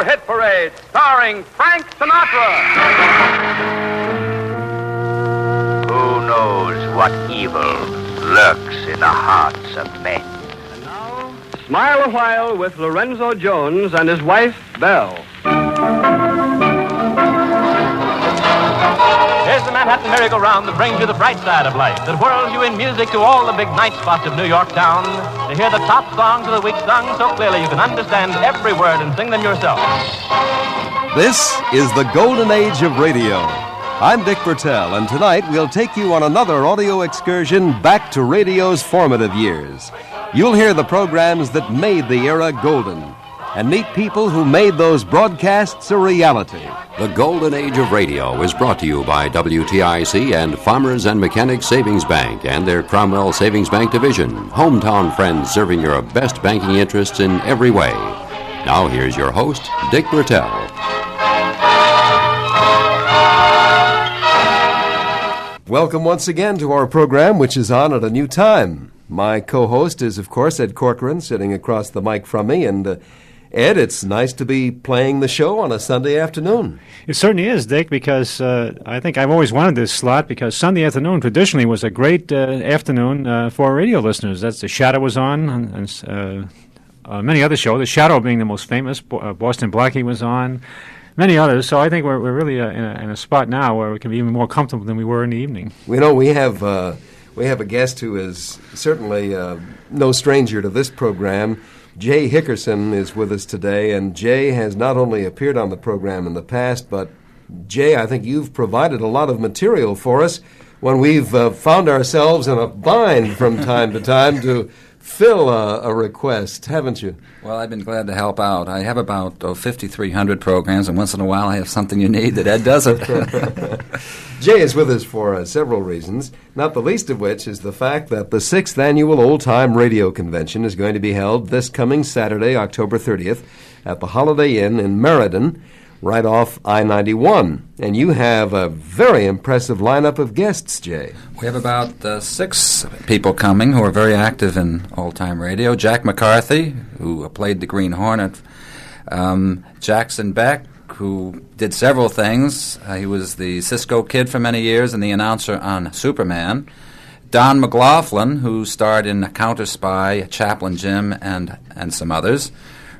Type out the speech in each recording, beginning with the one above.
Silver Hit Parade, starring Frank Sinatra. Who knows what evil lurks in the hearts of men? And now, Smile a While with Lorenzo Jones and his wife, Belle. Here's the Manhattan merry-go-round that brings you the bright side of life, that whirls you in music to all the big night spots of New York town, to hear the top songs of the week sung so clearly you can understand every word and sing them yourself. This is the golden age of radio. I'm Dick Bertel, and tonight we'll take you on another audio excursion back to radio's formative years. You'll hear the programs that made the era golden, and meet people who made those broadcasts a reality. The Golden Age of Radio is brought to you by WTIC and Farmers and Mechanics Savings Bank and their Cromwell Savings Bank Division, hometown friends serving your best banking interests in every way. Now here's your host, Dick Bertel. Welcome once again to our program, which is on at a new time. My co-host is, of course, Ed Corcoran, sitting across the mic from me, and Ed, it's nice to be playing the show on a Sunday afternoon. It certainly is, Dick, because I think I've always wanted this slot because Sunday afternoon traditionally was a great afternoon for radio listeners. That's The Shadow was on, and many other shows, The Shadow being the most famous. Boston Blackie was on, many others. So I think we're really in a spot now where we can be even more comfortable than we were in the evening. We know we have a guest who is certainly no stranger to this program. Jay Hickerson is with us today, and Jay has not only appeared on the program in the past, but Jay, I think you've provided a lot of material for us when we've found ourselves in a bind from time to time to fill a request, haven't you? Well, I've been glad to help out. I have about 5,300 programs, and once in a while I have something you need that Ed doesn't. Jay is with us for several reasons, not the least of which is the fact that the 6th Annual Old Time Radio Convention is going to be held this coming Saturday, October 30th, at the Holiday Inn in Meriden, right off I-91. And you have a very impressive lineup of guests, Jay. We have about 6 people coming who are very active in old-time radio. Jack McCarthy, who played the Green Hornet. Jackson Beck, who did several things. He was the Cisco Kid for many years and the announcer on Superman. Don McLaughlin, who starred in Counter Spy, Chaplain Jim, and some others.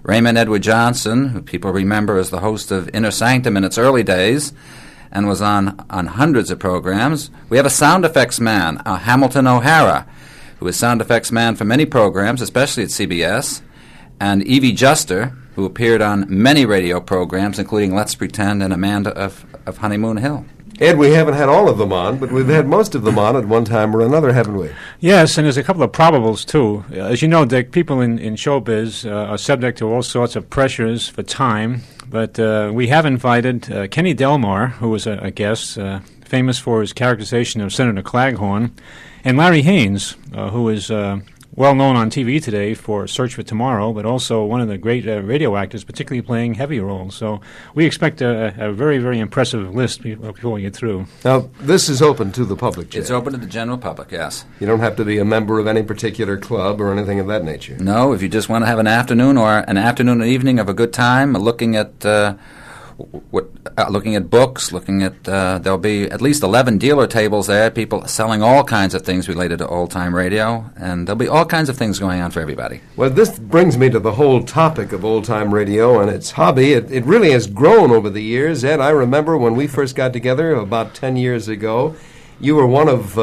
Raymond Edward Johnson, who people remember as the host of Inner Sanctum in its early days, and was on hundreds of programs. We have a sound effects man, Hamilton O'Hara, who is sound effects man for many programs, especially at CBS, and Evie Juster, who appeared on many radio programs, including Let's Pretend and Amanda of Honeymoon Hill. Ed, we haven't had all of them on, but we've had most of them on at one time or another, haven't we? Yes, and there's a couple of probables, too. As you know, Dick, people in showbiz are subject to all sorts of pressures for time, but we have invited Kenny Delmar, who was a guest, famous for his characterization of Senator Claghorn, and Larry Haynes, who is well known on TV today for Search for Tomorrow, but also one of the great radio actors, particularly playing heavy roles. So we expect a very, very impressive list before we get through. Now, this is open to the public, Jay. It's open to the general public, yes. You don't have to be a member of any particular club or anything of that nature. No, if you just want to have an afternoon or an afternoon and evening of a good time, looking at books, there'll be at least 11 dealer tables there, people selling all kinds of things related to old-time radio, and there'll be all kinds of things going on for everybody. Well, this brings me to the whole topic of old-time radio and its hobby. It really has grown over the years, Ed. I remember when we first got together about 10 years ago, you were one of,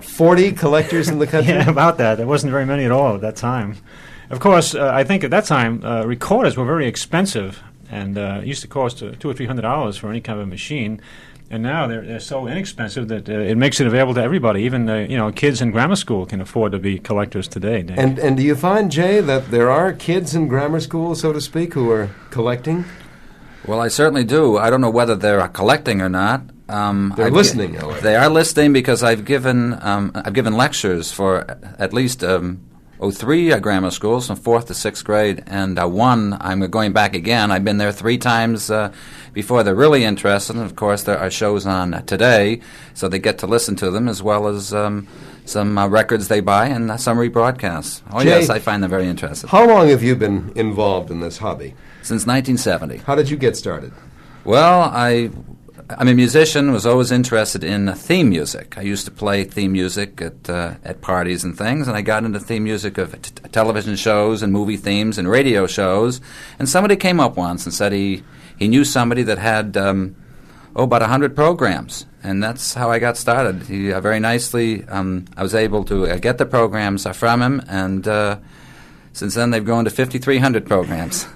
40 collectors in the country? Yeah, about that. There wasn't very many at all at that time. Of course, I think at that time, recorders were very expensive. And it used to cost $200 or $300 for any kind of a machine, and now they're so inexpensive that it makes it available to everybody. Even kids in grammar school can afford to be collectors today. Dave. And do you find, Jay, that there are kids in grammar school, so to speak, who are collecting? Well, I certainly do. I don't know whether they're collecting or not. They're listening, however. They are listening because I've given lectures for at least three grammar schools from 4th to 6th grade, and one, I'm going back again. I've been there 3 times before. They're really interested, and of course there are shows on today, so they get to listen to them, as well as some records they buy and some rebroadcasts. Oh, Jay, yes, I find them very interesting. How long have you been involved in this hobby? Since 1970. How did you get started? Well, I'm a musician, was always interested in theme music. I used to play theme music at parties and things, and I got into theme music of television shows and movie themes and radio shows. And somebody came up once and said he knew somebody that had about 100 programs, and that's how I got started. He very nicely, I was able to get the programs from him, and since then they've grown to 5,300 programs.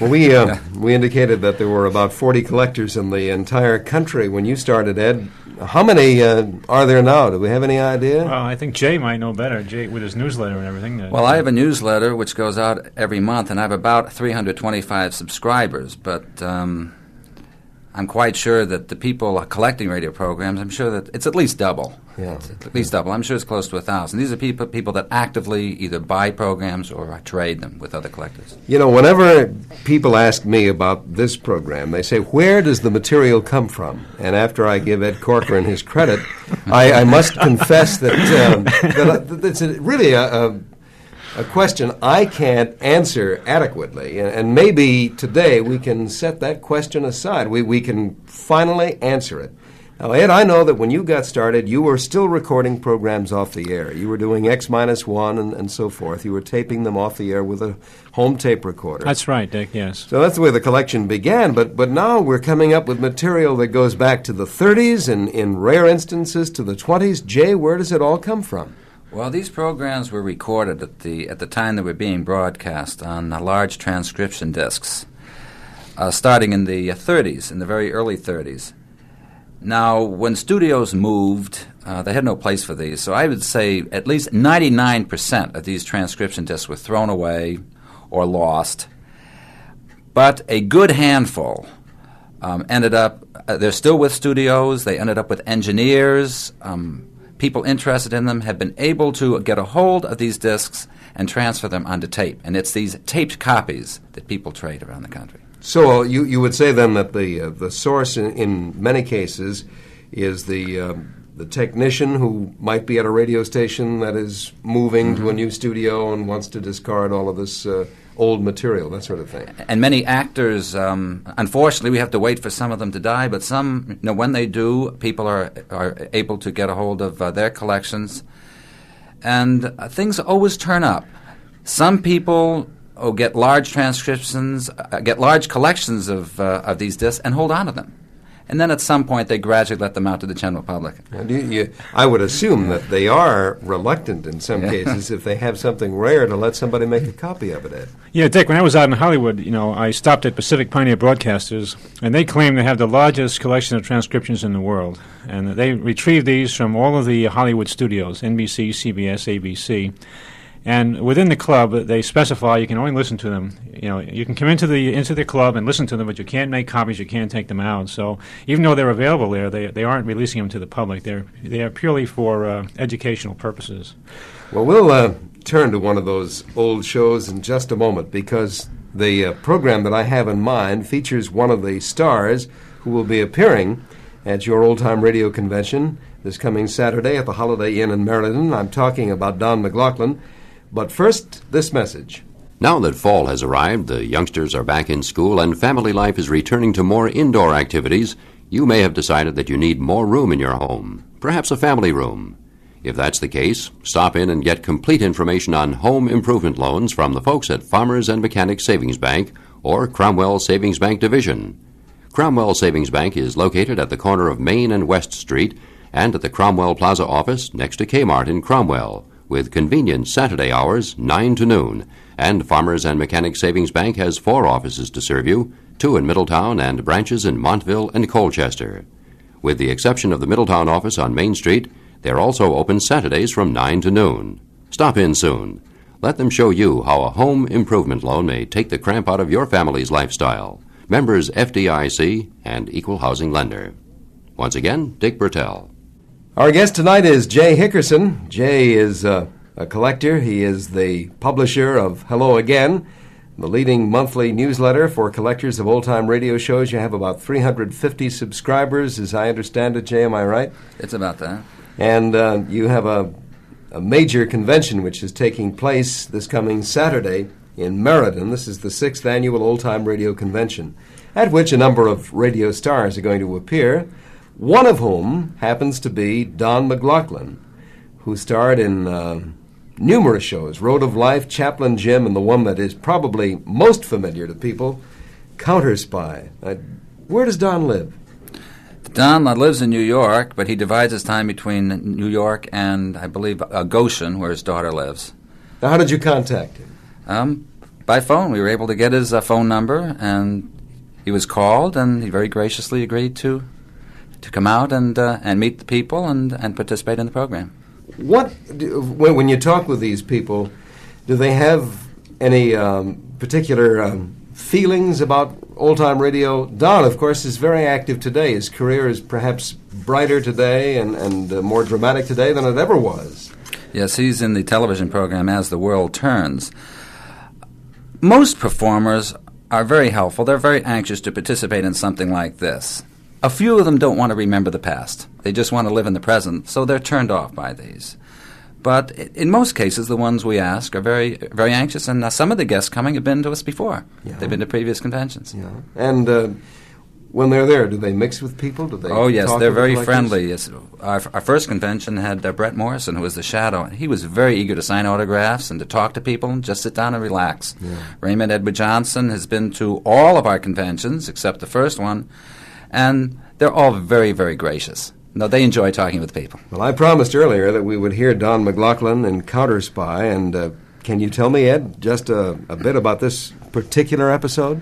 Well, we indicated that there were about 40 collectors in the entire country when you started, Ed. How many are there now? Do we have any idea? Well, I think Jay might know better, Jay, with his newsletter and everything. Well, I have a newsletter which goes out every month, and I have about 325 subscribers, but I'm quite sure that the people collecting radio programs, I'm sure that it's at least double. Yeah. It's at least double. I'm sure it's close to 1,000. These are people that actively either buy programs or trade them with other collectors. You know, whenever people ask me about this program, they say, where does the material come from? And after I give Ed Corcoran his credit, I must confess that it's really a question I can't answer adequately. And maybe today we can set that question aside. We can finally answer it. Now, Ed, I know that when you got started, you were still recording programs off the air. You were doing X-1 and so forth. You were taping them off the air with a home tape recorder. That's right, Dick, yes. So that's the way the collection began, but now we're coming up with material that goes back to the 30s and, in rare instances, to the 20s. Jay, where does it all come from? Well, these programs were recorded at the time they were being broadcast on large transcription discs, starting in the 30s, in the very early 30s. Now, when studios moved, they had no place for these, so I would say at least 99% of these transcription discs were thrown away or lost. But a good handful ended up, they're still with studios, they ended up with engineers. People interested in them have been able to get a hold of these discs and transfer them onto tape. And it's these taped copies that people trade around the country. So you would say then that the source in many cases is the technician who might be at a radio station that is moving to a new studio and wants to discard all of this old material, that sort of thing. And many actors, unfortunately, we have to wait for some of them to die, but some, when they do, people are able to get a hold of their collections. And things always turn up. Some people get large transcriptions, get large collections of these discs and hold on to them. And then at some point they gradually let them out to the general public. I would assume that they are reluctant in some cases if they have something rare to let somebody make a copy of it, Ed. Yeah, Dick, when I was out in Hollywood, I stopped at Pacific Pioneer Broadcasters, and they claim they have the largest collection of transcriptions in the world. And they retrieve these from all of the Hollywood studios, NBC, CBS, ABC. And within the club, they specify you can only listen to them. You can come into the club and listen to them, but you can't make copies. You can't take them out. So even though they're available there, they aren't releasing them to the public. They are purely for educational purposes. Well, we'll turn to one of those old shows in just a moment, because the program that I have in mind features one of the stars who will be appearing at your old-time radio convention this coming Saturday at the Holiday Inn in Meriden. I'm talking about Don McLaughlin. But first, this message. Now that fall has arrived, the youngsters are back in school, and family life is returning to more indoor activities, you may have decided that you need more room in your home, perhaps a family room. If that's the case, stop in and get complete information on home improvement loans from the folks at Farmers and Mechanics Savings Bank or Cromwell Savings Bank Division. Cromwell Savings Bank is located at the corner of Main and West Street and at the Cromwell Plaza office next to Kmart in Cromwell, with convenient Saturday hours, 9 to noon. And Farmers and Mechanics Savings Bank has 4 offices to serve you, 2 in Middletown and branches in Montville and Colchester. With the exception of the Middletown office on Main Street, they're also open Saturdays from 9 to noon. Stop in soon. Let them show you how a home improvement loan may take the cramp out of your family's lifestyle. Members FDIC and Equal Housing Lender. Once again, Dick Bertel. Our guest tonight is Jay Hickerson. Jay is a a collector. He is the publisher of Hello Again, the leading monthly newsletter for collectors of old-time radio shows. You have about 350 subscribers, as I understand it, Jay, am I right? It's about that. And you have a major convention which is taking place this coming Saturday in Meriden. This is the 6th annual old-time radio convention, at which a number of radio stars are going to appear, one of whom happens to be Don McLaughlin, who starred in numerous shows, Road of Life, Chaplain Jim, and the one that is probably most familiar to people, Counter Spy. Where does Don live? Don lives in New York, but he divides his time between New York and, I believe, Goshen, where his daughter lives. Now, how did you contact him? By phone. We were able to get his phone number, and he was called, and he very graciously agreed to come out and meet the people and participate in the program. When you talk with these people, do they have any particular feelings about old-time radio? Don, of course, is very active today. His career is perhaps brighter today and more dramatic today than it ever was. Yes, he's in the television program As the World Turns. Most performers are very helpful. They're very anxious to participate in something like this. A few of them don't want to remember the past. They just want to live in the present, so they're turned off by these. But in most cases, the ones we ask are very, very anxious, and some of the guests coming have been to us before. Yeah. They've been to previous conventions. Yeah. And when they're there, do they mix with people? Do they? Oh, yes, talk they're with very collectors? friendly. Yes. Our first convention had Brett Morrison, who was the Shadow. He was very eager to sign autographs and to talk to people and just sit down and relax. Yeah. Raymond Edward Johnson has been to all of our conventions except the first one, and they're all very, very gracious. No, they enjoy talking with people. Well, I promised earlier that we would hear Don McLaughlin in Counter Spy, and can you tell me, Ed, just a bit about this particular episode?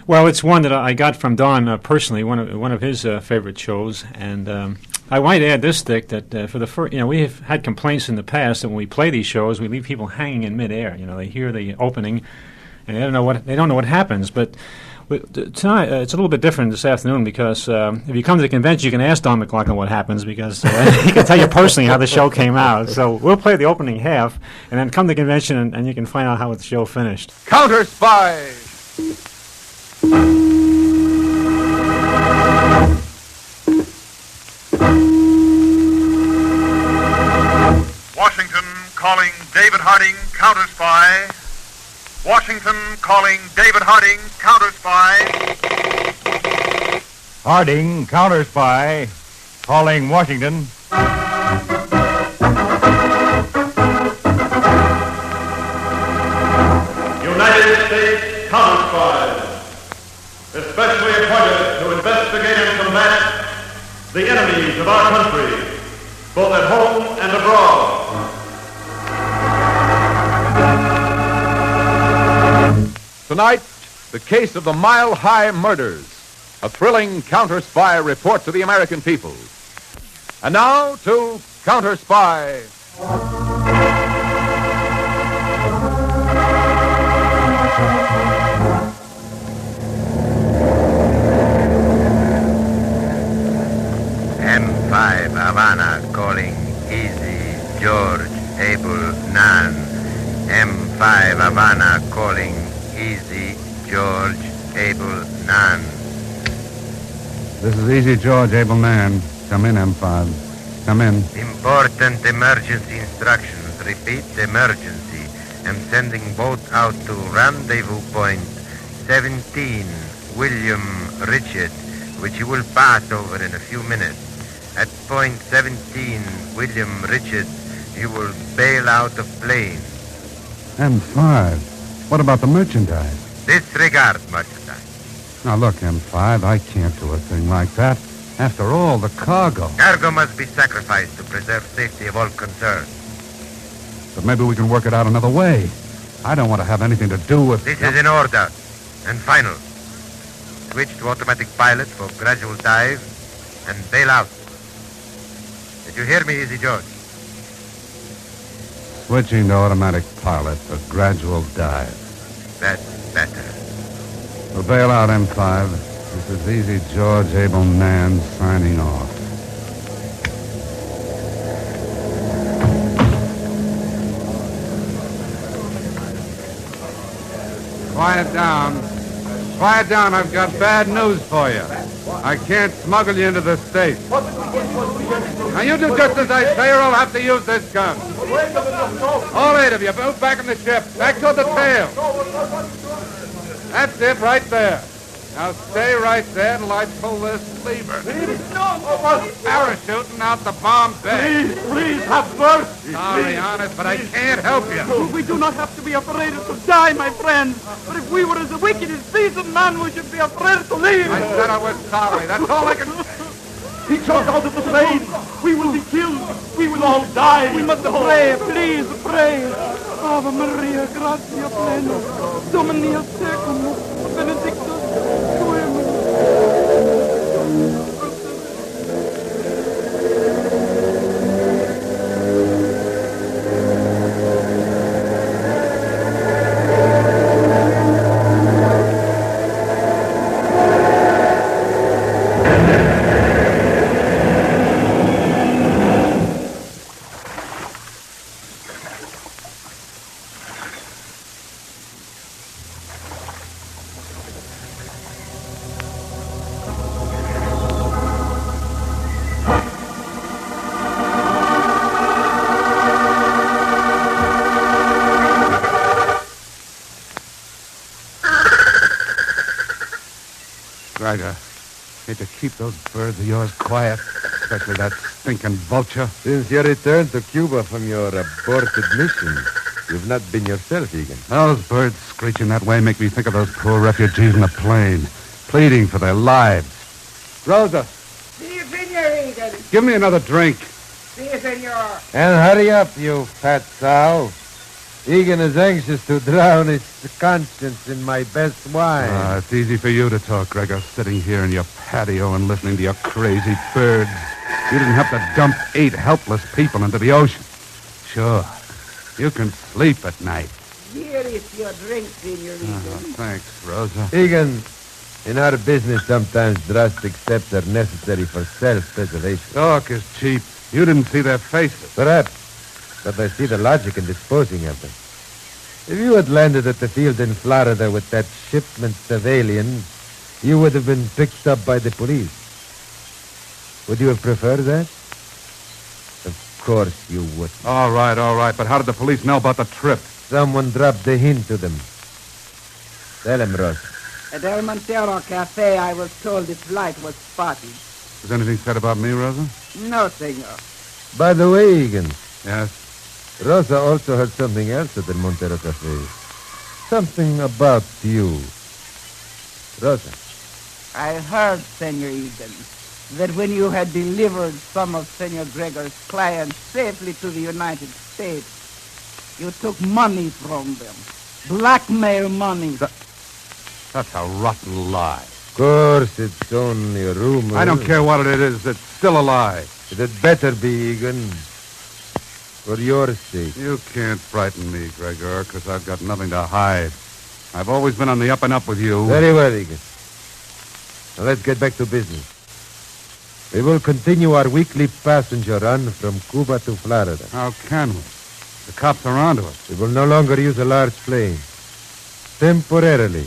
Well, it's one that I got from Don personally, one of his favorite shows, and I might add this, Dick, that for the first, we have had complaints in the past that when we play these shows, we leave people hanging in midair. They hear the opening, and they don't know what happens, but. Tonight, it's a little bit different this afternoon because if you come to the convention, you can ask Don McLaughlin what happens because he can tell you personally how the show came out. So we'll play the opening half and then come to the convention and you can find out how the show finished. Counter Spy! Washington calling David Harding, Counter Spy. Washington calling David Harding, Counter Spy. Harding, Counter Spy, calling Washington. United States Counter Spies, especially appointed to investigate and combat the enemies of our country, both at home and abroad. Tonight, the case of the Mile High murders, a thrilling Counter Spy report to the American people. And now to Counter Spy. M5 Havana calling Easy George Able Nan. M5 Havana calling Easy George Able Nan. This is Easy George Able Nan. Come in, M5. Come in. Important emergency instructions. Repeat, emergency. I'm sending boat out to rendezvous point 17 William Richard, which you will pass over in a few minutes. At point 17 William Richard, you will bail out of plane. M5. What about the merchandise? Disregard merchandise. Now, look, M5, I can't do a thing like that. After all, the cargo. Cargo must be sacrificed to preserve safety of all concerned. But maybe we can work it out another way. I don't want to have anything to do with... This is in order. And final. Switch to automatic pilot for gradual dive and bail out. Did you hear me, Easy George? Switching to automatic pilot for gradual dive. That's better. We'll bail out, M5. This is Easy George Able Nan signing off. quiet down. Quiet down. I've got bad news for you. I can't smuggle you into the state. Now, you do just as I say, or I'll have to use this gun. All 8 of you, move back in the ship. Back toward the tail. That's it, right there. Now, stay right there until I pull this lever. Parachuting out the bomb bay. Please, have mercy. Sorry, honest, but I can't help you. We do not have to be afraid to die, my friends. But if we were as wicked as decent men, we should be afraid to leave. I said I was sorry. That's all I can... He jumped out of the plane. We will be killed. We will all die. We must pray, please pray. Ave Maria, gratia plena, Dominus tecum, benedictus tuum. Gregor, hate to keep those birds of yours quiet, especially that stinking vulture. Since your return to Cuba from your aborted mission, you've not been yourself, Egan. Those birds screeching that way make me think of those poor refugees in the plane, pleading for their lives. Rosa. See you, Senor Egan. Give me another drink. See you, Senor. And hurry up, you fat sow. Egan is anxious to drown his conscience in my best wine. It's easy for you to talk, Gregor, sitting here in your patio and listening to your crazy birds. You didn't have to dump 8 helpless people into the ocean. Sure, you can sleep at night. Here is your drink, Senor Egan. Thanks, Rosa. Egan, in our business, sometimes drastic steps are necessary for self-preservation. Talk is cheap. You didn't see their faces. Perhaps, but I see the logic in disposing of them. If you had landed at the field in Florida with that shipment of aliens, you would have been picked up by the police. Would you have preferred that? Of course you would. All right, but how did the police know about the trip? Someone dropped a hint to them. Tell him, Ross. At El Montero Cafe, I was told the flight was spotted. Was anything said about me, Rosa? No, senor. By the way, Egan. Yes? Rosa also heard something else at the Montero Cafe. Something about you. Rosa. I heard, Senor Egan, that when you had delivered some of Senor Gregor's clients safely to the United States, you took money from them. Blackmail money. That's a rotten lie. Of course, it's only a rumor. I don't care what it is. It's still a lie. It had better be, Egan. For your sake. You can't frighten me, Gregor, because I've got nothing to hide. I've always been on the up and up with you. Very well, Egan. Now let's get back to business. We will continue our weekly passenger run from Cuba to Florida. How can we? The cops are onto us. We will no longer use a large plane. Temporarily,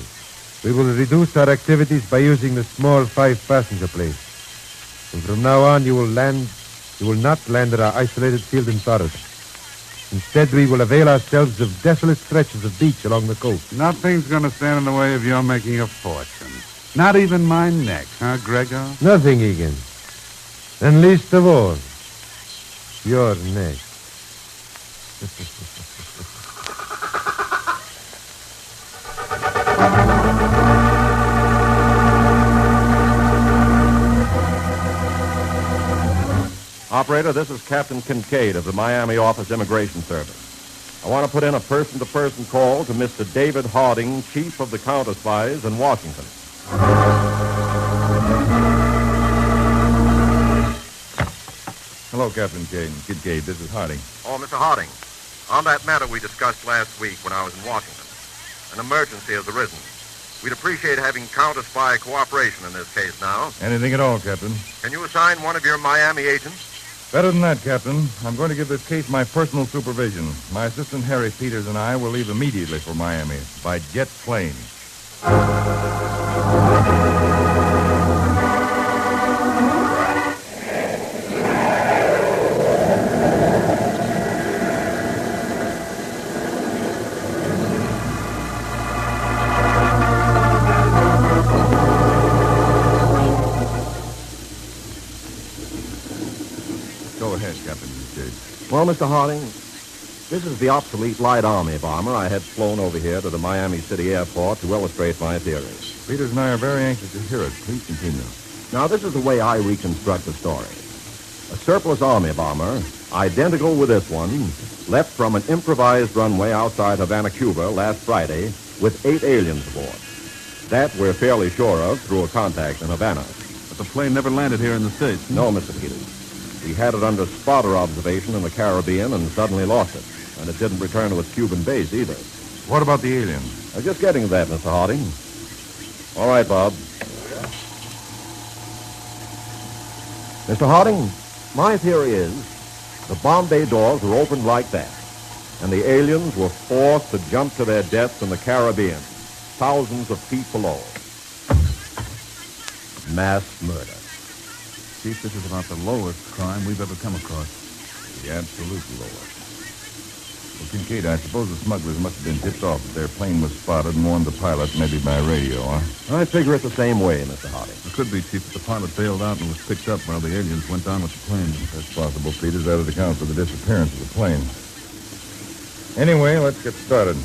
we will reduce our activities by using the small 5-passenger plane. And from now on, you will not land at our isolated field in Florida. Instead, we will avail ourselves of desolate stretches of beach along the coast. Nothing's going to stand in the way of your making a fortune. Not even my neck, huh, Gregor? Nothing, Egan. And least of all, your neck. Operator, this is Captain Kincaid of the Miami Office Immigration Service. I want to put in a person-to-person call to Mr. David Harding, Chief of the Counter-Spies in Washington. Hello, Captain Kincaid. This is Harding. Oh, Mr. Harding, on that matter we discussed last week when I was in Washington, an emergency has arisen. We'd appreciate having counter-spy cooperation in this case now. Anything at all, Captain. Can you assign one of your Miami agents? Better than that, Captain. I'm going to give this case my personal supervision. My assistant Harry Peters and I will leave immediately for Miami by jet plane. Well, Mr. Harding, this is the obsolete light army bomber I had flown over here to the Miami City airport to illustrate my theory. Peters and I are very anxious to hear it. Please continue. Now, this is the way I reconstruct the story. A surplus army bomber, identical with this one, left from an improvised runway outside Havana, Cuba last Friday with 8 aliens aboard. That we're fairly sure of through a contact in Havana. But the plane never landed here in the States. No, Mr. Peters. We had it under spotter observation in the Caribbean and suddenly lost it. And it didn't return to its Cuban base either. What about the aliens? I'm just getting to that, Mr. Harding. All right, Bob. Mr. Harding, my theory is the bomb bay doors were opened like that, and the aliens were forced to jump to their deaths in the Caribbean, thousands of feet below. Mass murder. Chief, this is about the lowest crime we've ever come across. The absolute lowest. Well, Kincaid, I suppose the smugglers must have been tipped off that their plane was spotted and warned the pilot, maybe by radio, huh? I figure it the same way, Mr. Harding. It could be, Chief, that the pilot bailed out and was picked up while the aliens went down with the plane. That's possible, Peters. That would account for the disappearance of the plane. Anyway, let's get started.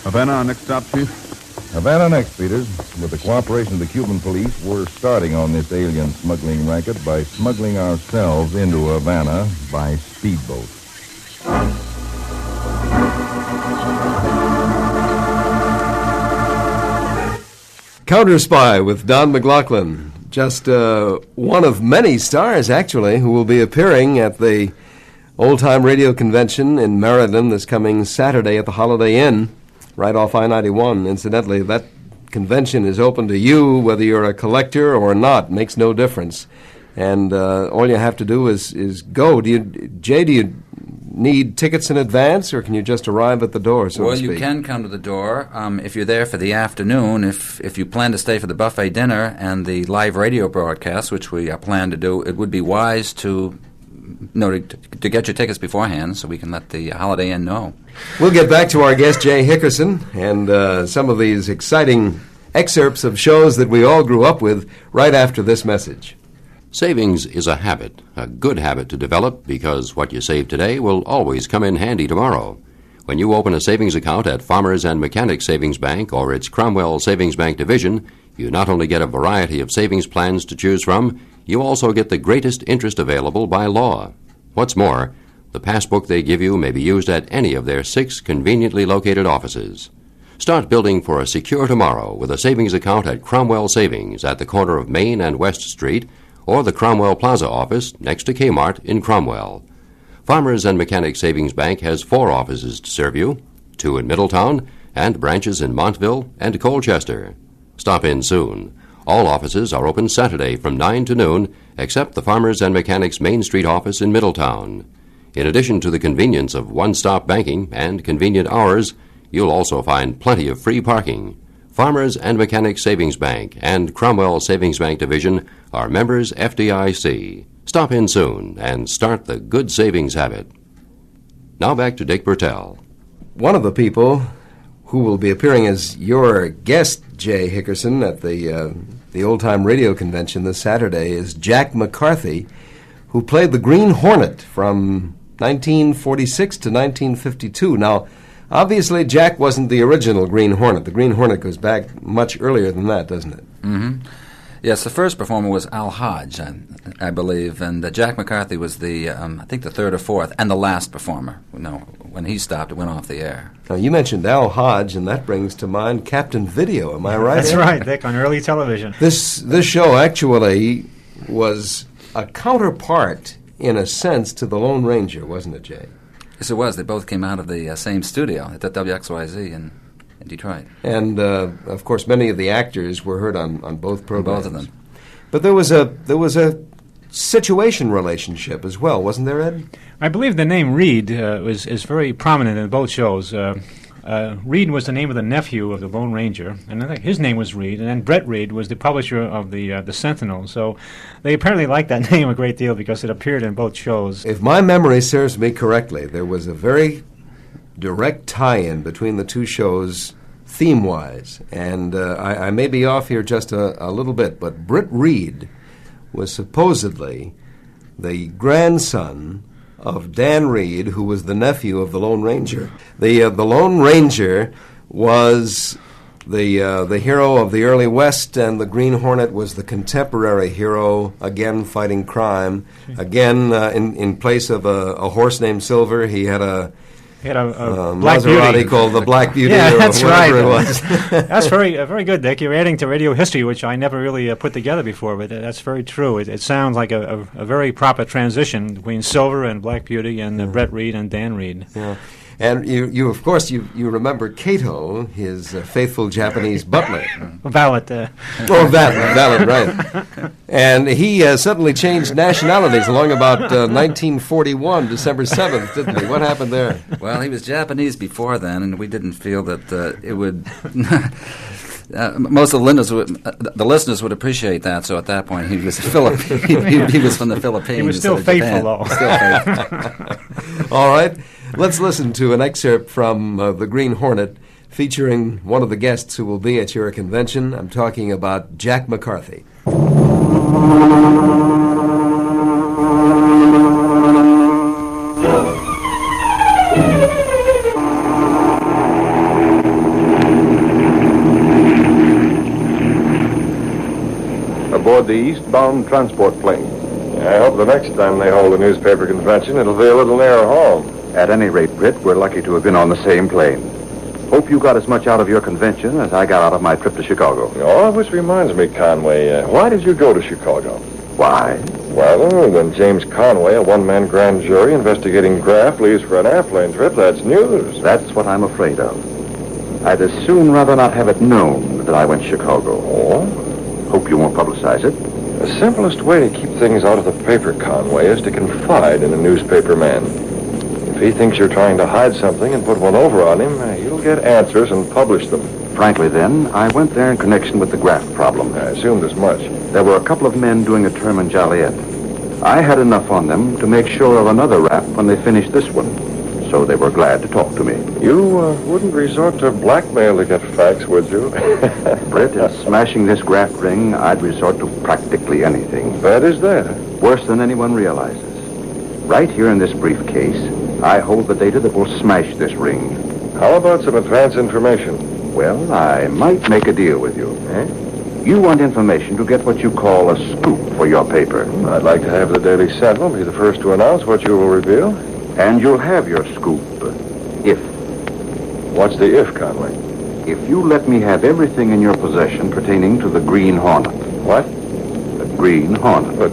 Havana, our next stop, Chief? Havana next, Peters. With the cooperation of the Cuban police, we're starting on this alien smuggling racket by smuggling ourselves into Havana by speedboat. Counter Spy with Don McLaughlin. Just one of many stars, actually, who will be appearing at the Old Time Radio Convention in Meriden this coming Saturday at the Holiday Inn, right off I-91. Incidentally, that convention is open to you, whether you're a collector or not. Makes no difference. And all you have to do is go. Do you need tickets in advance, or can you just arrive at the door, so to speak? Well, you can come to the door. If you're there for the afternoon, if you plan to stay for the buffet dinner and the live radio broadcast, which we plan to do, it would be wise to get your tickets beforehand so we can let the Holiday Inn know. We'll get back to our guest, Jay Hickerson, and some of these exciting excerpts of shows that we all grew up with right after this message. Savings is a habit, a good habit to develop, because what you save today will always come in handy tomorrow. When you open a savings account at Farmers and Mechanics Savings Bank or its Cromwell Savings Bank division, you not only get a variety of savings plans to choose from, you also get the greatest interest available by law. What's more, the passbook they give you may be used at any of their 6 conveniently located offices. Start building for a secure tomorrow with a savings account at Cromwell Savings at the corner of Main and West Street, or the Cromwell Plaza office next to Kmart in Cromwell. Farmers and Mechanics Savings Bank has 4 offices to serve you, 2 in Middletown, and branches in Montville and Colchester. Stop in soon. All offices are open Saturday from 9 to noon, except the Farmers and Mechanics Main Street office in Middletown. In addition to the convenience of one-stop banking and convenient hours, you'll also find plenty of free parking. Farmers and Mechanics Savings Bank and Cromwell Savings Bank Division are members FDIC. Stop in soon and start the good savings habit. Now back to Dick Bertel. One of the people who will be appearing as your guest, Jay Hickerson, at the Old Time Radio Convention this Saturday is Jack McCarthy, who played the Green Hornet from 1946 to 1952. Now, obviously, Jack wasn't the original Green Hornet. The Green Hornet goes back much earlier than that, doesn't it? Mm-hmm. Yes, the first performer was Al Hodge, I believe, and Jack McCarthy was the, I think, the 3rd or 4th, and the last performer. No, when he stopped, it went off the air. Now, you mentioned Al Hodge, and that brings to mind Captain Video. Am I right? That's right, Dick, on early television. This show actually was a counterpart, in a sense, to the Lone Ranger, wasn't it, Jay? Yes, it was. They both came out of the same studio at WXYZ in Detroit. And, of course, many of the actors were heard on both programs. Both of them. But there was a situation relationship as well, wasn't there, Ed? I believe the name Reed is very prominent in both shows. Reed was the name of the nephew of the Lone Ranger, and I think his name was Reed, and then Brett Reed was the publisher of the Sentinel. So they apparently liked that name a great deal because it appeared in both shows. If my memory serves me correctly, there was a very direct tie-in between the two shows theme-wise, and I may be off here just a little bit, but Britt Reed was supposedly the grandson of Dan Reed, who was the nephew of the Lone Ranger. The Lone Ranger was the hero of the early West, and the Green Hornet was the contemporary hero, again fighting crime. Again, in place of a horse named Silver, he had a Black Maserati Beauty called the Black Beauty, yeah, or that's whatever right. it was. That's very good, Dick. You're adding to radio history, which I never really put together before, but that's very true. It sounds like a very proper transition between Silver and Black Beauty and Brett Reed and Dan Reed. Yeah. And you of course, you remember Kato, his faithful Japanese butler. Valet. Valet, right. And he suddenly changed nationalities along about 1941, December 7th, didn't he? What happened there? Well, he was Japanese before then, and we didn't feel that it would... most of the listeners would appreciate that. So at that point, he was he was from the Philippines. He was still faithful, though. Still faithful. All right, let's listen to an excerpt from the Green Hornet, featuring one of the guests who will be at your convention. I'm talking about Jack McCarthy. Aboard the eastbound transport plane. I hope the next time they hold a newspaper convention, it'll be a little nearer home. At any rate, Britt, we're lucky to have been on the same plane. Hope you got as much out of your convention as I got out of my trip to Chicago. Oh, which reminds me, Conway, why did you go to Chicago? Why? Well, when James Conway, a one-man grand jury investigating graft, leaves for an airplane trip, that's news. That's what I'm afraid of. I'd as soon rather not have it known that I went to Chicago. Oh? Hope you won't publicize it. The simplest way to keep things out of the paper, Conway, is to confide in a newspaper man. If he thinks you're trying to hide something and put one over on him, he'll get answers and publish them. Frankly, then, I went there in connection with the graft problem. I assumed as much. There were a couple of men doing a term in Joliet. I had enough on them to make sure of another rap when they finished this one. So they were glad to talk to me. You wouldn't resort to blackmail to get facts, would you? Britt, in smashing this graft ring, I'd resort to practically anything. Bad is that? Worse than anyone realizes. Right here in this briefcase, I hold the data that will smash this ring. How about some advance information? Well, I might make a deal with you. You want information to get what you call a scoop for your paper. I'd like to have the Daily Sentinel be the first to announce what you will reveal. And you'll have your scoop, if. What's the if, Conway? If you let me have everything in your possession pertaining to the Green Hornet. What? The Green Hornet. But,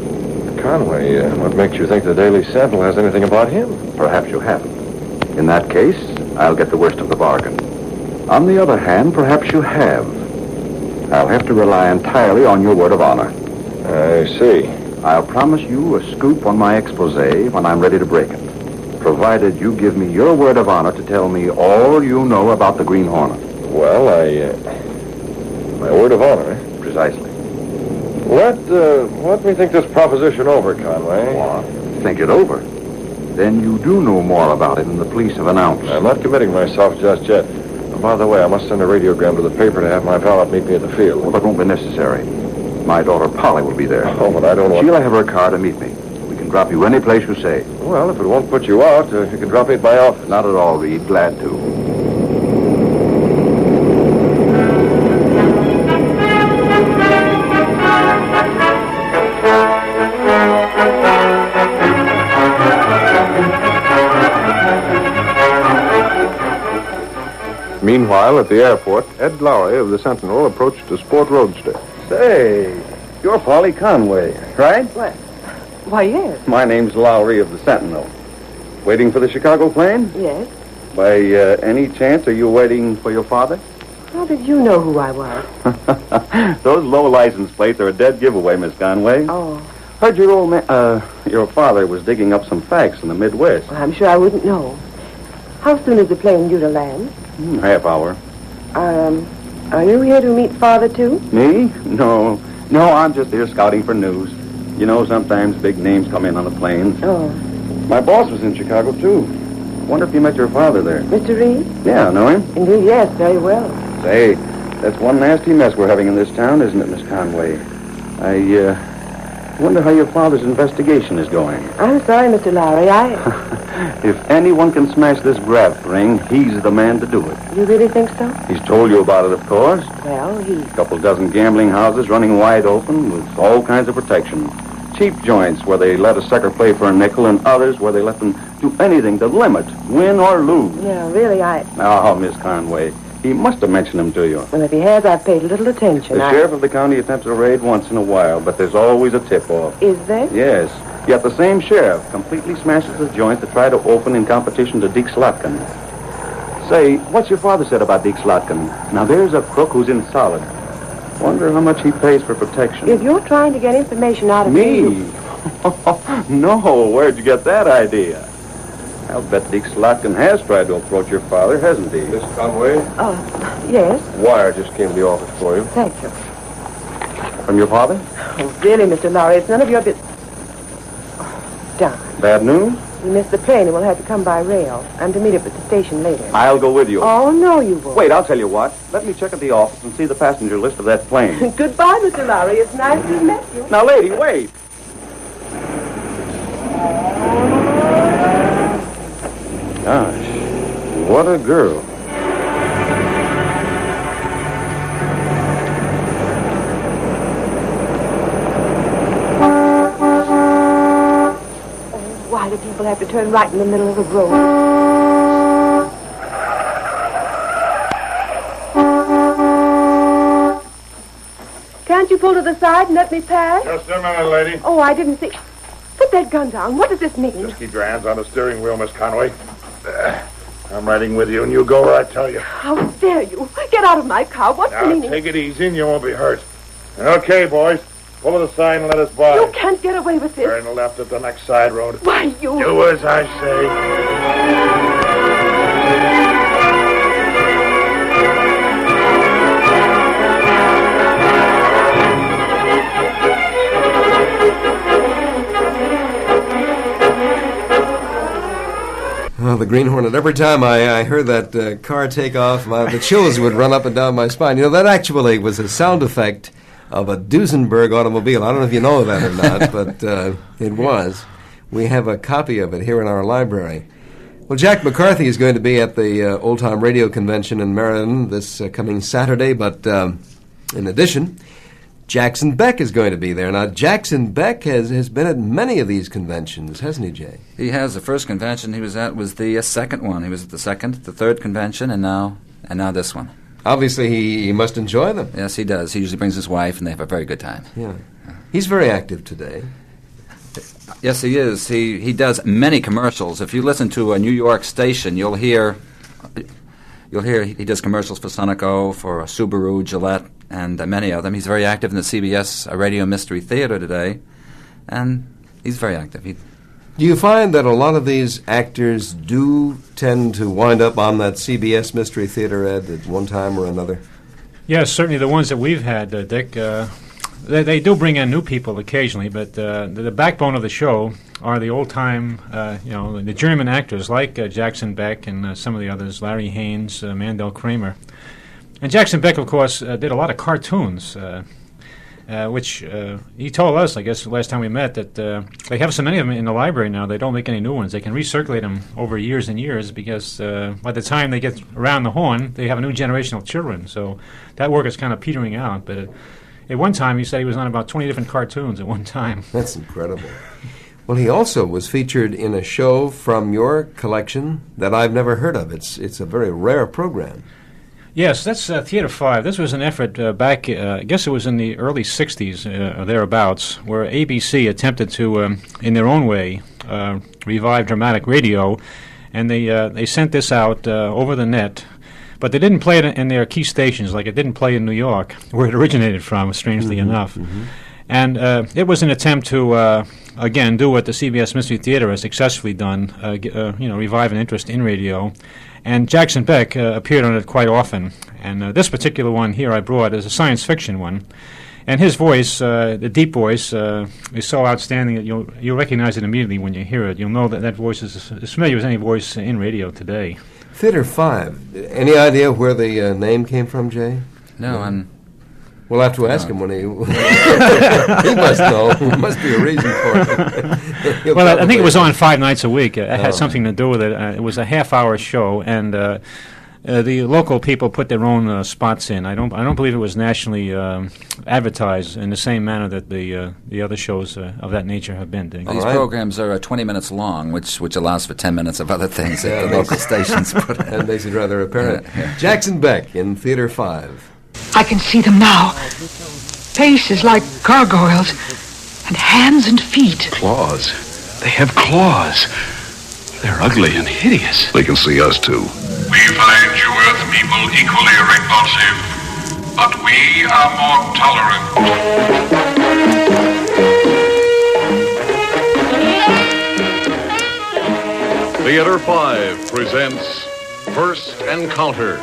Conway, what makes you think the Daily Sentinel has anything about him? Perhaps you haven't. In that case, I'll get the worst of the bargain. On the other hand, perhaps you have. I'll have to rely entirely on your word of honor. I see. I'll promise you a scoop on my expose when I'm ready to break it, provided you give me your word of honor to tell me all you know about the Green Hornet. Well, my word of honor, eh? Precisely. Let me think this proposition over, Conway. What? Think it over? Then you do know more about it than the police have announced. I'm not committing myself just yet. Oh, by the way, I must send a radiogram to the paper to have my valet meet me at the field. Well, that won't be necessary. My daughter Polly will be there. Oh, but I don't want... She'll have her car to meet me. We can drop you any place you say. Well, if it won't put you out, you can drop me at my office. Not at all, Reed. Glad to. Meanwhile, at the airport, Ed Lowry of the Sentinel approached a sport roadster. Say, you're Polly Conway, right? Why, yes. My name's Lowry of the Sentinel. Waiting for the Chicago plane? Yes. By any chance, are you waiting for your father? How did you know who I was? Those low license plates are a dead giveaway, Miss Conway. Oh. Heard your father was digging up some facts in the Midwest. I'm sure I wouldn't know. How soon is the plane due to land? Half hour. Are you here to meet Father, too? Me? No, I'm just here scouting for news. You know, sometimes big names come in on the plane. Oh. My boss was in Chicago, too. Wonder if you met your father there. Mr. Reed? Yeah, know him? Indeed, yes, very well. Say, that's one nasty mess we're having in this town, isn't it, Miss Conway? I wonder how your father's investigation is going. I'm sorry, Mr. Lowry, If anyone can smash this graft ring, he's the man to do it. You really think so? He's told you about it, of course. Well, A couple dozen gambling houses running wide open with all kinds of protection. Cheap joints where they let a sucker play for a nickel and others where they let them do anything to limit, win or lose. Yeah, really, Oh, Miss Conway, he must have mentioned them to you. Well, if he has, I've paid little attention. The sheriff of the county attempts a raid once in a while, but there's always a tip-off. Is there? Yes. Yet the same sheriff completely smashes the joint to try to open in competition to Deke Slotkin. Say, what's your father said about Deke Slotkin? Now, there's a crook who's in solid. Wonder how much he pays for protection. If you're trying to get information out of me... No, where'd you get that idea? I'll bet Deke Slotkin has tried to approach your father, hasn't he? Miss Conway? Yes? Wire just came to the office for you. Thank you. From your father? Oh, really, Mr. Lowry, it's none of your business. Darn. Bad news? We missed the plane and we'll have to come by rail. I'm to meet up at the station later. I'll go with you. Oh, no, you won't. Wait, I'll tell you what. Let me check at the office and see the passenger list of that plane. Goodbye, Mr. Lowry. It's nice to meet you. Now, lady, wait. Gosh, what a girl. Why do people have to turn right in the middle of the road? Can't you pull to the side and let me pass? Just a minute, lady. Oh, I didn't see. Put that gun down. What does this mean? Just keep your hands on the steering wheel, Miss Conway. I'm riding with you, and you go where I tell you. How dare you? Get out of my car. What's the Now, meaning? take it easy, and you won't be hurt. Okay, boys. Pull to the side and let us by. You can't get away with this. Turn left at the next side road. Why, you... Do as I say. Oh, the Green Hornet. Every time I heard that car take off, the chills would run up and down my spine. You know, that actually was a sound effect of a Duesenberg automobile. I don't know if you know that or not, but it was. We have a copy of it here in our library. Well, Jack McCarthy is going to be at the Old Time Radio Convention in Meriden this coming Saturday, but in addition, Jackson Beck is going to be there. Now, Jackson Beck has been at many of these conventions, hasn't he, Jay? He has. The first convention he was at was the second one. He was at the second, the third convention, and now this one. Obviously, he must enjoy them. Yes, he does. He usually brings his wife, and they have a very good time. Yeah. He's very active today. Yes, he is. He does many commercials. If you listen to a New York station, you'll hear he does commercials for Sunoco, for Subaru, Gillette, and many of them. He's very active in the CBS Radio Mystery Theater today, and he's very active. Do you find that a lot of these actors do tend to wind up on that CBS Mystery Theater, Ed, at one time or another? Yes, certainly the ones that we've had, Dick. They do bring in new people occasionally, but the backbone of the show are the old-time, the German actors like Jackson Beck and some of the others, Larry Haynes, Mandel Kramer. And Jackson Beck, of course, did a lot of cartoons, which he told us, I guess, last time we met, that they have so many of them in the library now, they don't make any new ones. They can recirculate them over years and years because by the time they get around the horn, they have a new generation of children. So that work is kind of petering out, but... at one time, he said he was on about 20 different cartoons at one time. That's incredible. Well, he also was featured in a show from your collection that I've never heard of. It's a very rare program. Yes, that's Theater 5. This was an effort back, I guess it was in the early 60s or thereabouts, where ABC attempted to, in their own way, revive dramatic radio, and they sent this out over the net. But they didn't play it in their key stations, like it didn't play in New York, where it originated from, strangely enough. Mm-hmm. And it was an attempt to, again, do what the CBS Mystery Theater has successfully done, revive an interest in radio. And Jackson Beck appeared on it quite often. And this particular one here I brought is a science fiction one. And his voice, the deep voice, is so outstanding that you'll recognize it immediately when you hear it. You'll know that voice is as familiar as any voice in radio today. Theater 5. Any idea where the name came from, Jay? No, We'll have to ask him when he... he must know. There must be a reason for it. Well, I think it was on 5 nights a week. It had something to do with it. It was a half-hour show, and the local people put their own spots in. I don't believe it was nationally advertised in the same manner that the other shows of that nature have been. These programs are 20 minutes long, which allows for 10 minutes of other things that the local stations put in. That makes it rather apparent. Jackson Beck in Theater 5. I can see them now. Faces like gargoyles, and hands and feet. Claws. They have claws. They're ugly and hideous. They can see us, too. We find you Earth people equally repulsive, but we are more tolerant. Theater 5 presents First Encounter.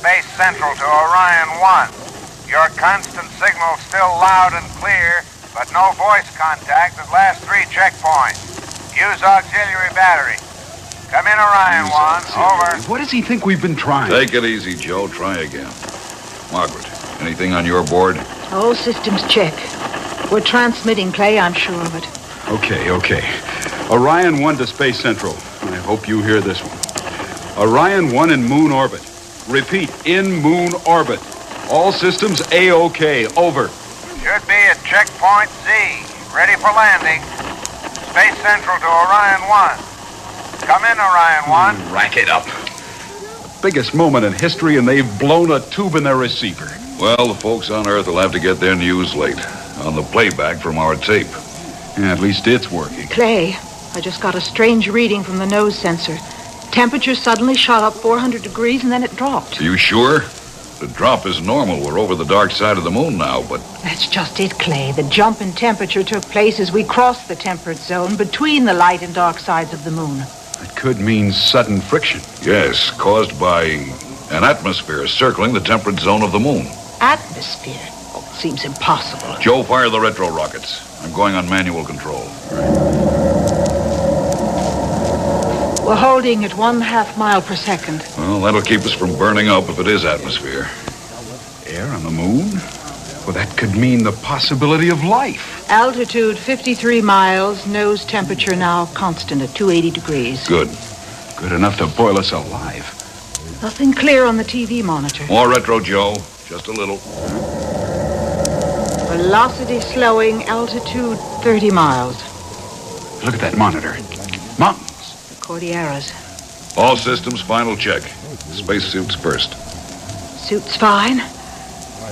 Space Central to Orion 1. Your constant signal still loud and clear, but no voice contact at last 3 checkpoints. Use auxiliary battery. Come in, Orion 1. Over. What does he think we've been trying? Take it easy, Joe. Try again. Margaret, anything on your board? All systems check. We're transmitting, Clay. I'm sure of it. Okay. Orion 1 to Space Central. I hope you hear this one. Orion 1 in moon orbit. Repeat, in moon orbit. All systems A-OK. Over. Should be at checkpoint Z. Ready for landing. Space Central to Orion 1. Come in, Orion 1. Rack it up. The biggest moment in history, and they've blown a tube in their receiver. Well, the folks on Earth will have to get their news late on the playback from our tape. Yeah, at least it's working. Clay, I just got a strange reading from the nose sensor. Temperature suddenly shot up 400 degrees, and then it dropped. Are you sure? The drop is normal. We're over the dark side of the moon now, but... That's just it, Clay. The jump in temperature took place as we crossed the temperate zone between the light and dark sides of the moon. It could mean sudden friction. Yes, caused by an atmosphere circling the temperate zone of the moon. Atmosphere? Oh, it seems impossible. Joe, fire the retro rockets. I'm going on manual control. We're holding at 1/2 mile per second. Well, that'll keep us from burning up if it is atmosphere. Air on the moon? Well, that could mean the possibility of life. Altitude 53 miles, nose temperature now constant at 280 degrees. Good. Good enough to boil us alive. Nothing clear on the TV monitor. More retro, Joe. Just a little. Velocity slowing, altitude 30 miles. Look at that monitor. Mountains. Cordilleras. All systems, final check. Spacesuits first. Suit's fine.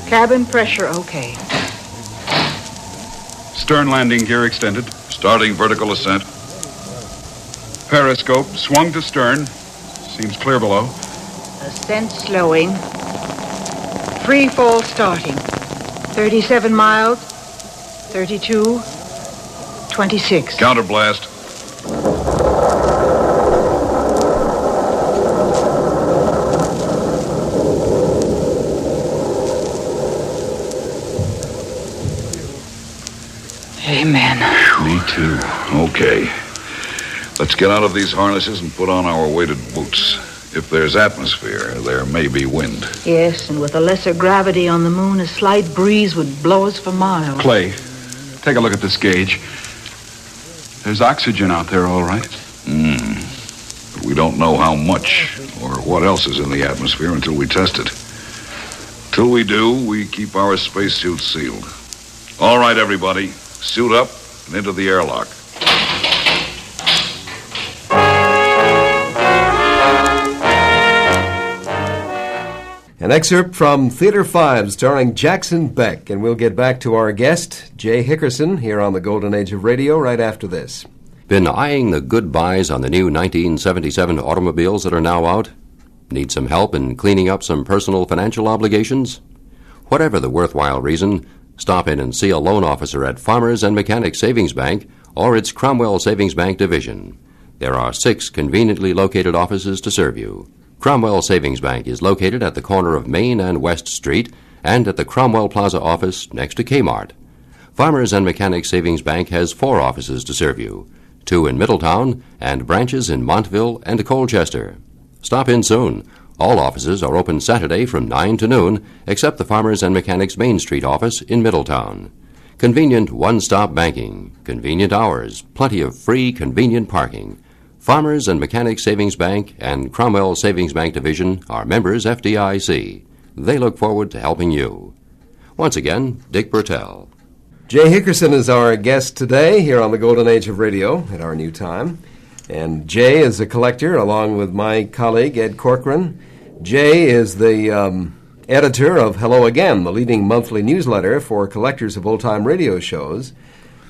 Cabin pressure okay. Stern landing gear extended. Starting vertical ascent. Periscope swung to stern. Seems clear below. Ascent slowing. Free fall starting. 37 miles. 32. 26. Counterblast. Amen. Me too. Okay. Let's get out of these harnesses and put on our weighted boots. If there's atmosphere, there may be wind. Yes, and with a lesser gravity on the moon, a slight breeze would blow us for miles. Clay, take a look at this gauge. There's oxygen out there, all right. But we don't know how much or what else is in the atmosphere until we test it. Till we do, we keep our spacesuits sealed. All right, everybody. Suit up and into the airlock. An excerpt from Theater 5 starring Jackson Beck, and we'll get back to our guest, Jay Hickerson, here on the Golden Age of Radio right after this. Been eyeing the good buys on the new 1977 automobiles that are now out? Need some help in cleaning up some personal financial obligations? Whatever the worthwhile reason, stop in and see a loan officer at Farmers and Mechanics Savings Bank or its Cromwell Savings Bank division. There are 6 conveniently located offices to serve you. Cromwell Savings Bank is located at the corner of Main and West Street and at the Cromwell Plaza office next to Kmart. Farmers and Mechanics Savings Bank has 4 offices to serve you, 2 in Middletown and branches in Montville and Colchester. Stop in soon. All offices are open Saturday from 9 to noon, except the Farmers and Mechanics Main Street office in Middletown. Convenient one-stop banking, convenient hours, plenty of free, convenient parking. Farmers and Mechanics Savings Bank and Cromwell Savings Bank Division are members FDIC. They look forward to helping you. Once again, Dick Bertel. Jay Hickerson is our guest today here on the Golden Age of Radio at our new time. And Jay is a collector, along with my colleague, Ed Corcoran. Jay is the editor of Hello Again, the leading monthly newsletter for collectors of old-time radio shows.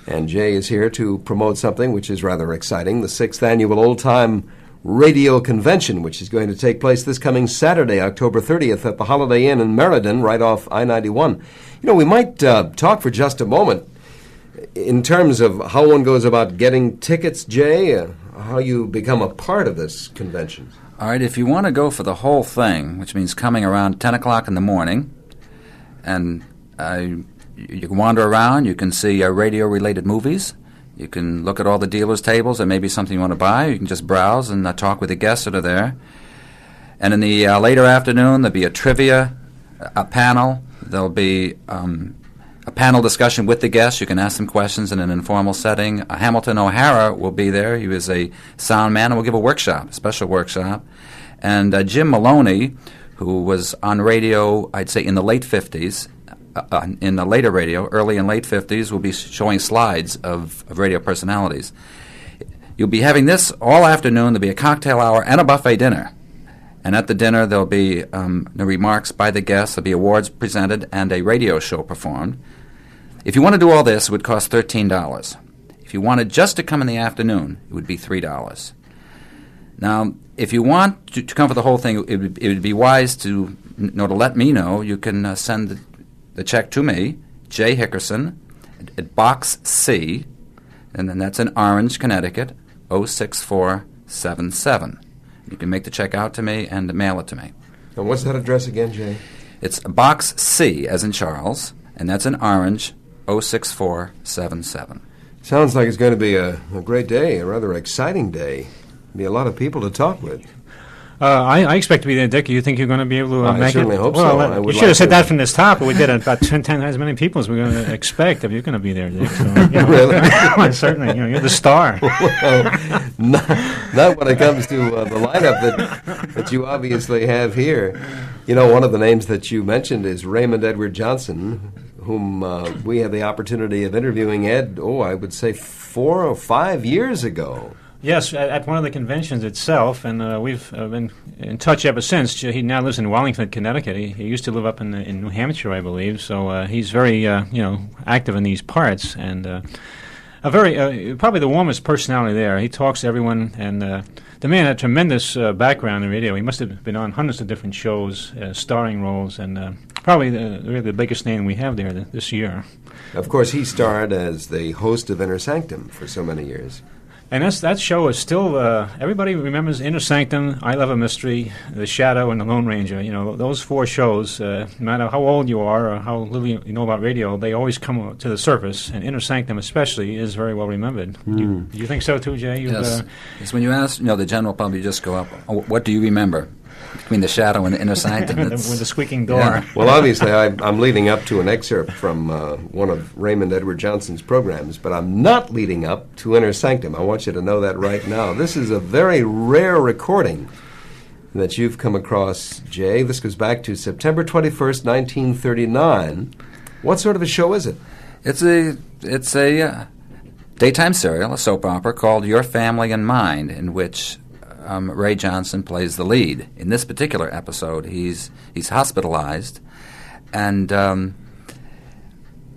And Jay is here to promote something which is rather exciting, the 6th Annual Old-Time Radio Convention, which is going to take place this coming Saturday, October 30th, at the Holiday Inn in Meriden, right off I-91. You know, we might talk for just a moment in terms of how one goes about getting tickets, Jay, how you become a part of this convention. All right, if you want to go for the whole thing, which means coming around 10 o'clock in the morning, and you can wander around, you can see radio-related movies, you can look at all the dealers' tables, there may be something you want to buy, you can just browse and talk with the guests that are there. And in the later afternoon, there'll be a trivia, a panel, there'll be a panel discussion with the guests. You can ask them questions in an informal setting. Hamilton O'Hara will be there. He was a sound man and will give a workshop, a special workshop. And Jim Maloney, who was on radio, I'd say in the late 50s, in the later radio, early and late 50s, will be showing slides of radio personalities. You'll be having this all afternoon. There'll be a cocktail hour and a buffet dinner. And at the dinner, there'll be the remarks by the guests, there'll be awards presented, and a radio show performed. If you want to do all this, it would cost $13. If you wanted just to come in the afternoon, it would be $3. Now, if you want to come for the whole thing, it would be wise to let me know. You can send the check to me, Jay Hickerson, at Box C, and then that's in Orange, Connecticut, 06477. You can make the check out to me and mail it to me. And what's that address again, Jay? It's Box C, as in Charles, and that's in Orange, 06477. Sounds like it's going to be a great day, a rather exciting day. Be a lot of people to talk with. I expect to be there, Dick. You think you're going to be able to make it? I certainly hope so. You should have said that from this top. We did about 10 times as many people as we're going to expect if you're going to be there, Dick. So, Really? Certainly. You're the star. Well, not when it comes to the lineup that you obviously have here. You know, one of the names that you mentioned is Raymond Edward Johnson, whom we had the opportunity of interviewing, Ed, I would say 4 or 5 years ago. Yes, at one of the conventions itself, and we've been in touch ever since. He now lives in Wallingford, Connecticut. He used to live up in New Hampshire, I believe. So he's very, active in these parts, and a very probably the warmest personality there. He talks to everyone, and the man had a tremendous background in radio. He must have been on hundreds of different shows, starring roles, and probably really the biggest name we have there this year. Of course, he starred as the host of Inner Sanctum for so many years. And that show is still, everybody remembers Inner Sanctum, I Love a Mystery, The Shadow, and The Lone Ranger. You know, those 4 shows, no matter how old you are or how little you know about radio, they always come to the surface. And Inner Sanctum especially is very well remembered. Do you think so too, Jay? Yes. It's when you ask, the general public, you just go up, what do you remember between The Shadow and the Inner Sanctum? With the squeaking door. Yeah. Well, obviously, I'm leading up to an excerpt from one of Raymond Edward Johnson's programs, but I'm not leading up to Inner Sanctum. I want you to know that right now. This is a very rare recording that you've come across, Jay. This goes back to September 21st, 1939. What sort of a show is it? It's a daytime serial, a soap opera called Your Family and Mine, in which Ray Johnson plays the lead. In this particular episode, he's hospitalized, and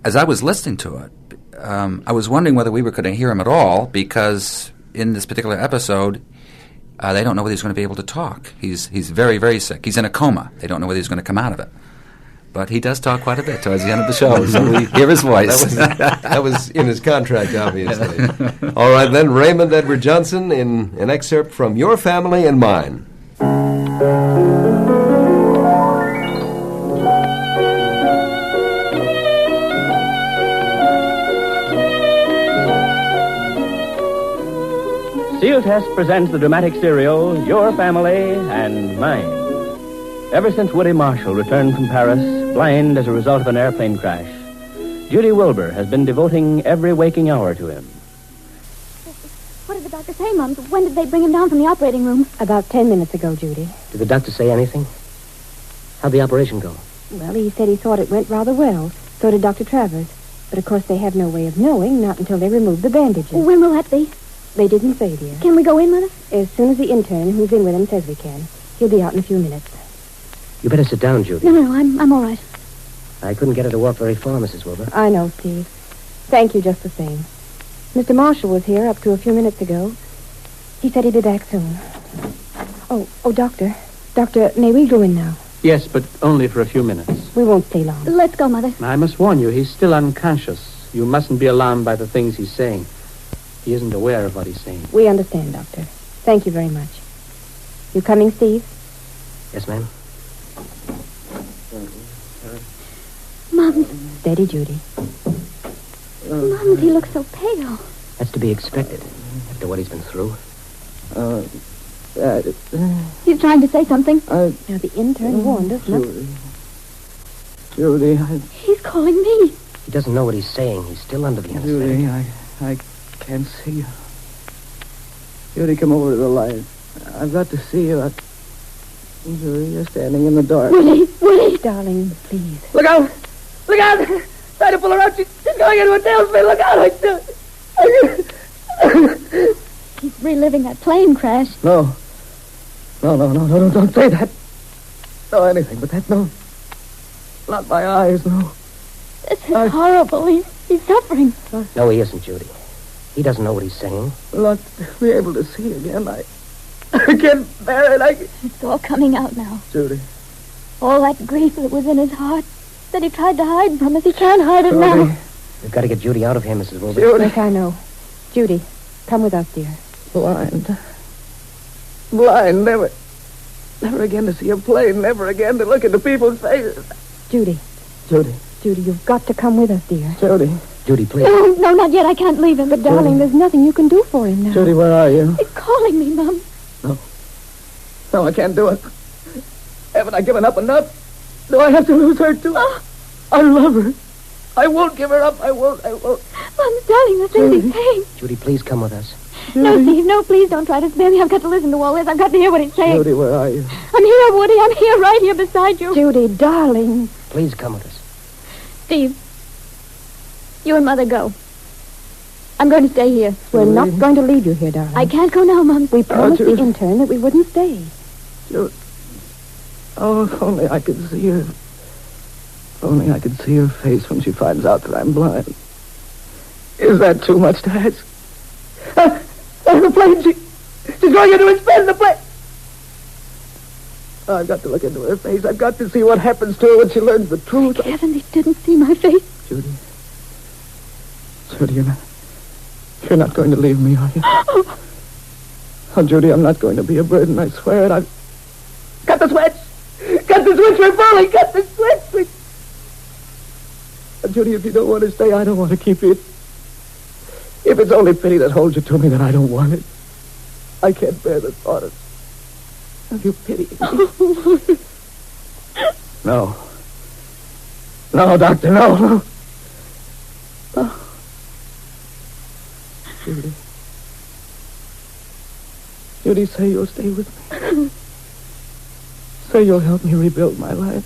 as I was listening to it, I was wondering whether we were going to hear him at all, because in this particular episode, they don't know whether he's going to be able to talk. He's very, very sick. He's in a coma. They don't know whether he's going to come out of it. But he does talk quite a bit towards the end of the show, so we hear his voice. That was in his contract, obviously. All right, then, Raymond Edward Johnson in an excerpt from Your Family and Mine. Seal Test presents the dramatic serial, Your Family and Mine. Ever since Woody Marshall returned from Paris, blind as a result of an airplane crash, Judy Wilbur has been devoting every waking hour to him. What did the doctor say, Mom? When did they bring him down from the operating room? About 10 minutes ago, Judy. Did the doctor say anything? How'd the operation go? Well, he said he thought it went rather well. So did Dr. Travers. But, of course, they have no way of knowing, not until they remove the bandages. When will that be? They didn't say, dear. Can we go in, Mother? As soon as the intern who's in with him says we can. He'll be out in a few minutes. You better sit down, Judy. No, I'm all right. I couldn't get her to walk very far, Mrs. Wilbur. I know, Steve. Thank you just the same. Mr. Marshall was here up to a few minutes ago. He said he'd be back soon. Oh, Doctor. Doctor, may we go in now? Yes, but only for a few minutes. We won't stay long. Let's go, Mother. I must warn you, he's still unconscious. You mustn't be alarmed by the things he's saying. He isn't aware of what he's saying. We understand, Doctor. Thank you very much. You coming, Steve? Yes, ma'am. Mom. Steady, Judy. Mom, he looks so pale. That's to be expected after what he's been through. He's trying to say something. Now, the intern warned us not... Judy, He's calling me. He doesn't know what he's saying. He's still under the anesthetic. Judy, I can't see you. Judy, come over to the light. I've got to see you. Judy, you're standing in the dark. Willie! Darling, please. Look out! Look out! Try to pull her out. She's going into a tailspin. Look out! He's reliving that plane crash. No, don't say that. No, anything but that, no. Not my eyes, no. This is horrible. He's suffering. No, he isn't, Judy. He doesn't know what he's saying. Not be able to see again. I can't bear it. It's all coming out now. Judy. All that grief that was in his heart, that he tried to hide from us. He can't hide it now. We've got to get Judy out of here, Mrs. Wilbur. Judy. Yes, I know. Judy, come with us, dear. Blind. Never again to see a plane. Never again to look into people's faces. Judy, you've got to come with us, dear. Judy, please. No, not yet. I can't leave him. But, darling, there's nothing you can do for him now. Judy, where are you? He's calling me, Mom. No, I can't do it. Haven't I given up enough? Do I have to lose her, too? I love her. I won't give her up. I won't. Mom, darling, the things he's saying. Judy, please come with us. No, Steve, no, please don't try to spare me. I've got to listen to all this. I've got to hear what he's saying. Judy, where are you? I'm here, Woody. I'm here, right here beside you. Judy, darling. Please come with us. Steve, you and Mother go. I'm going to stay here. We're not going to leave you here, darling. I can't go now, Mom. We promised the intern that we wouldn't stay. Judy. Oh, if only I could see her. If only I could see her face when she finds out that I'm blind. Is that too much to ask? The plane, she's going into a spin, the plane. I've got to look into her face. I've got to see what happens to her when she learns the truth. Heaven, he didn't see my face. Judy, you're not going to leave me, are you? Oh, Judy, I'm not going to be a burden, I swear it. I've got the switch. Got the switch, we're falling. Got the switch. Judy, if you don't want to stay, I don't want to keep you. If it's only pity that holds you to me, then I don't want it. I can't bear the thought of you pitying me. No. No, Doctor, no. Judy. Judy, say you'll stay with me. Say you'll help me rebuild my life.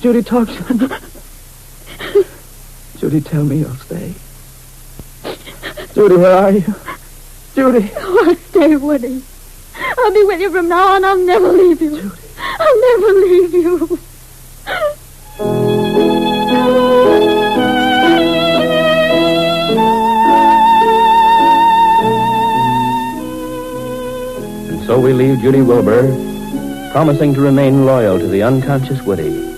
Judy, talk to me. Judy, tell me you'll stay. Judy, where are you? Judy. Oh, I'll stay, Woody. I'll be with you from now on. I'll never leave you. Judy. I'll never leave you. And so we leave Judy Wilbur, promising to remain loyal to the unconscious Woody.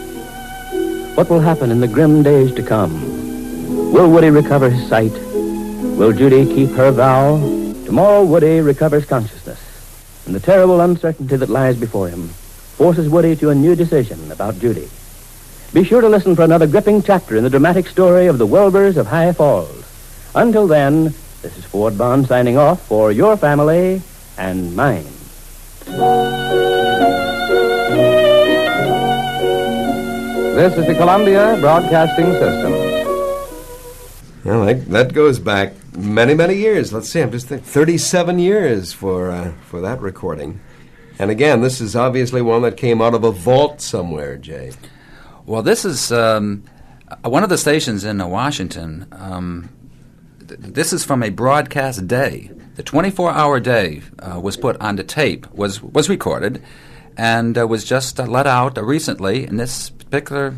What will happen in the grim days to come? Will Woody recover his sight? Will Judy keep her vow? Tomorrow, Woody recovers consciousness, and the terrible uncertainty that lies before him forces Woody to a new decision about Judy. Be sure to listen for another gripping chapter in the dramatic story of the Wilburs of High Falls. Until then, this is Ford Bond signing off for your family and mine. This is the Columbia Broadcasting System. Well, that goes back many, many years. Let's see, I'm just thinking 37 years for that recording. And again, this is obviously one that came out of a vault somewhere, Jay. Well, this is one of the stations in Washington. This is from a broadcast day. The 24-hour day was put onto tape, was recorded, and was just let out recently. And this particular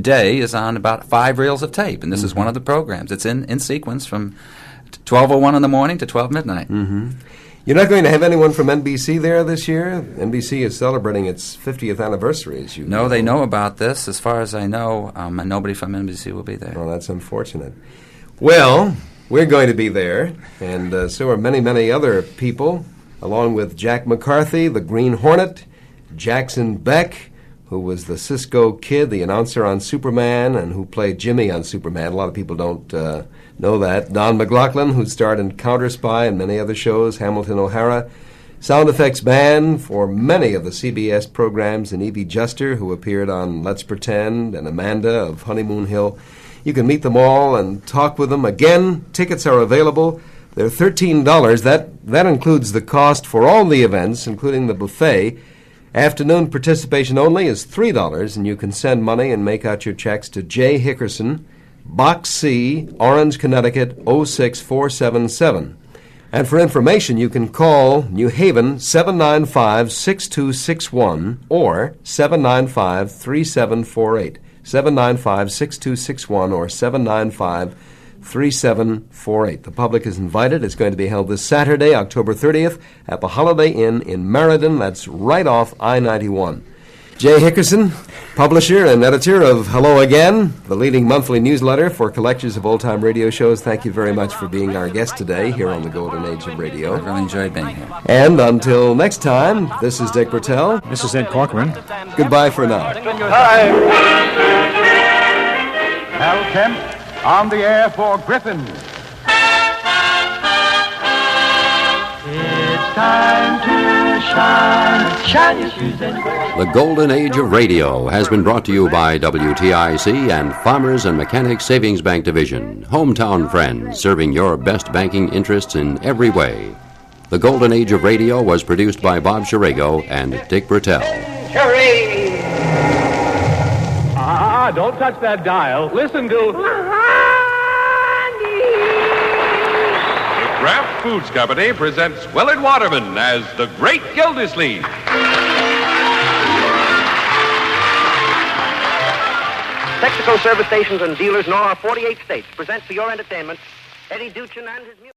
day is on about 5 reels of tape, and this is one of the programs. It's in sequence from 12:01 in the morning to 12 midnight. Mm-hmm. You're not going to have anyone from NBC there this year? NBC is celebrating its 50th anniversary, as you know. No, they know about this. As far as I know, and nobody from NBC will be there. Well, that's unfortunate. Well, we're going to be there, and so are many, many other people, along with Jack McCarthy, the Green Hornet, Jackson Beck, who was the Cisco Kid, the announcer on Superman, and who played Jimmy on Superman. A lot of people don't know that. Don McLaughlin, who starred in Counter Spy and many other shows. Hamilton O'Hara. Sound effects man for many of the CBS programs, and Evie Juster, who appeared on Let's Pretend, and Amanda of Honeymoon Hill. You can meet them all and talk with them. Again, tickets are available. They're $13. That includes the cost for all the events, including the buffet. Afternoon participation only is $3, and you can send money and make out your checks to J. Hickerson, Box C, Orange, Connecticut, 06477. And for information, you can call New Haven 795-6261 or 795-3748. 795-6261 or 795-3748. The public is invited. It's going to be held this Saturday, October 30th, at the Holiday Inn in Meriden. That's right off I-91. Jay Hickerson, publisher and editor of Hello Again, the leading monthly newsletter for collectors of old-time radio shows. Thank you very much for being our guest today here on the Golden Age of Radio. I really enjoyed being here. And until next time, this is Dick Bertel. This is Ed Corcoran. Goodbye for now. Hal Kemp on the air for Griffin. It's time to shine. Shine your shoes and The Golden Age of Radio has been brought to you by WTIC and Farmers and Mechanics Savings Bank Division. Hometown friends, serving your best banking interests in every way. The Golden Age of Radio was produced by Bob Shirago and Dick Bertel. Don't touch that dial. Listen to... Kraft Foods Company presents Willard Waterman as the Great Gildersleeve. Texaco service stations and dealers in all our 48 states present for your entertainment Eddie Duchin and his music.